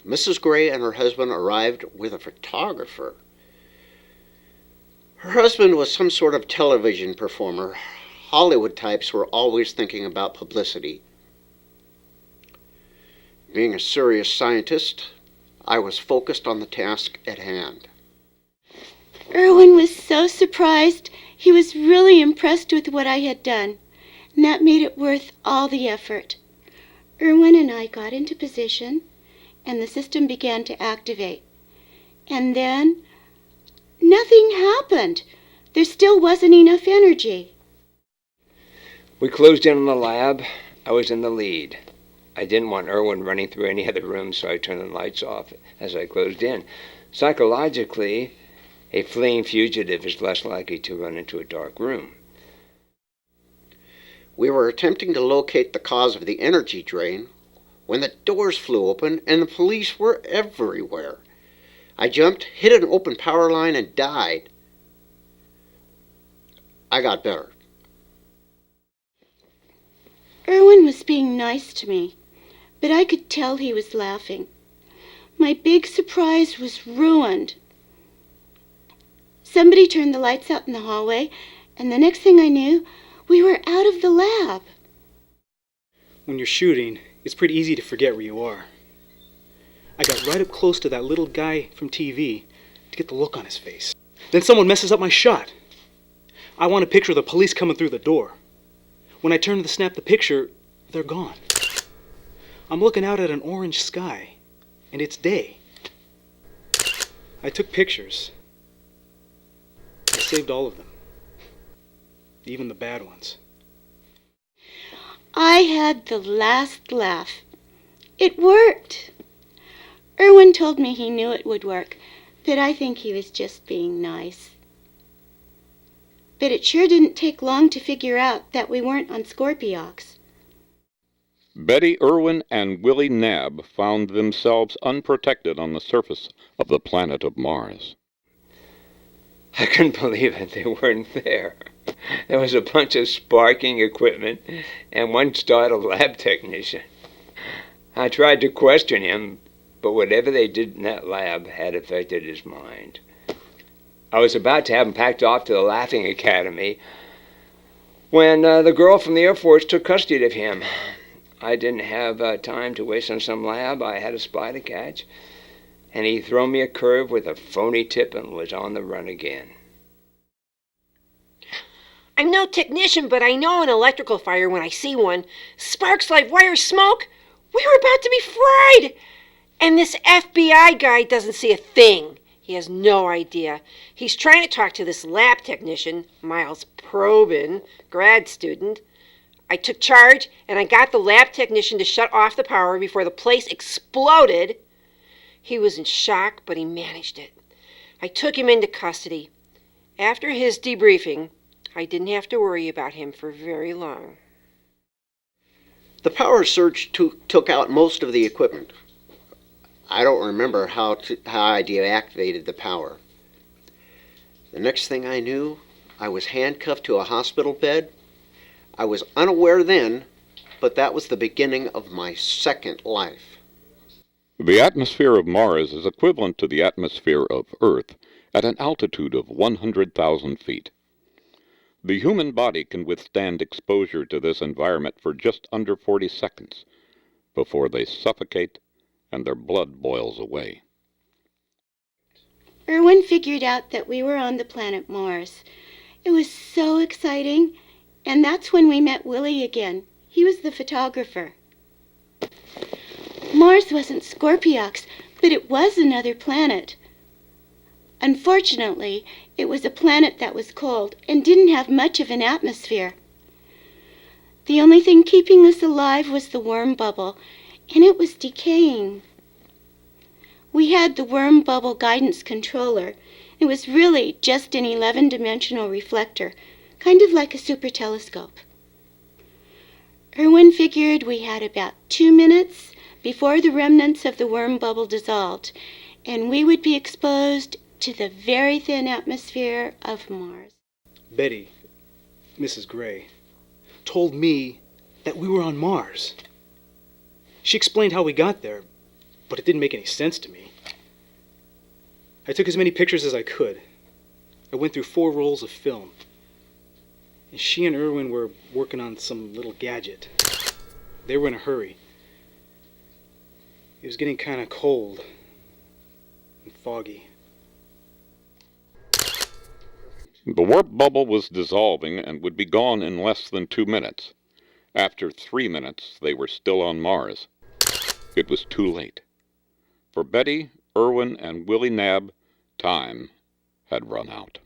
Mrs. Gray and her husband arrived with a photographer. Her husband was some sort of television performer. Hollywood types were always thinking about publicity. Being a serious scientist, I was focused on the task at hand. Erwin was so surprised. He was really impressed with what I had done, and that made it worth all the effort. Erwin and I got into position, and the system began to activate. And then, nothing happened. There still wasn't enough energy. We closed in on the lab. I was in the lead. I didn't want Erwin running through any other rooms, so I turned the lights off as I closed in. Psychologically, a fleeing fugitive is less likely to run into a dark room. We were attempting to locate the cause of the energy drain when the doors flew open and the police were everywhere. I jumped, hit an open power line, and died. I got better. Erwin was being nice to me, but I could tell he was laughing. My big surprise was ruined. Somebody turned the lights out in the hallway, and the next thing I knew, we were out of the lab. When you're shooting, it's pretty easy to forget where you are. I got right up close to that little guy from TV to get the look on his face. Then someone messes up my shot. I want to picture the police coming through the door. When I turn to snap the picture, they're gone. I'm looking out at an orange sky, and it's day. I took pictures. I saved all of them, even the bad ones. I had the last laugh. It worked. Erwin told me he knew it would work, but I think he was just being nice. But it sure didn't take long to figure out that we weren't on Scorpiox. Betty Irwin and Willie Nab found themselves unprotected on the surface of the planet of Mars. I couldn't believe it. They weren't there. There was a bunch of sparking equipment and one startled lab technician. I tried to question him, but whatever they did in that lab had affected his mind. I was about to have him packed off to the Laughing Academy when the girl from the Air Force took custody of him. I didn't have time to waste on some lab I had a spy to catch, and he threw me a curve with a phony tip and was on the run again. I'm no technician, but I know an electrical fire when I see one. Sparks like wire smoke. We were about to be fried. And this FBI guy doesn't see a thing. He has no idea. He's trying to talk to this lab technician, Miles Probin, grad student. I took charge, and I got the lab technician to shut off the power before the place exploded. He was in shock, but he managed it. I took him into custody. After his debriefing, I didn't have to worry about him for very long. The power surge took out most of the equipment. I don't remember how I deactivated the power. The next thing I knew, I was handcuffed to a hospital bed. I was unaware then, but that was the beginning of my second life. The atmosphere of Mars is equivalent to the atmosphere of Earth at an altitude of 100,000 feet. The human body can withstand exposure to this environment for just under 40 seconds before they suffocate and their blood boils away. Erwin figured out that we were on the planet Mars. It was so exciting, and that's when we met Willie again. He was the photographer. Mars wasn't Scorpiox, but it was another planet. Unfortunately, it was a planet that was cold and didn't have much of an atmosphere. The only thing keeping us alive was the worm bubble, and it was decaying. We had the worm bubble guidance controller. It was really just an 11-dimensional reflector, kind of like a super telescope. Erwin figured we had about 2 minutes before the remnants of the worm bubble dissolved, and we would be exposed to the very thin atmosphere of Mars. Betty, Mrs. Gray, told me that we were on Mars. She explained how we got there, but it didn't make any sense to me. I took as many pictures as I could. I went through 4 rolls of film. And she and Irwin were working on some little gadget. They were in a hurry. It was getting kind of cold and foggy. The warp bubble was dissolving and would be gone in less than 2 minutes. After 3 minutes, they were still on Mars. It was too late. For Betty, Irwin, and Willie Nab, time had run out.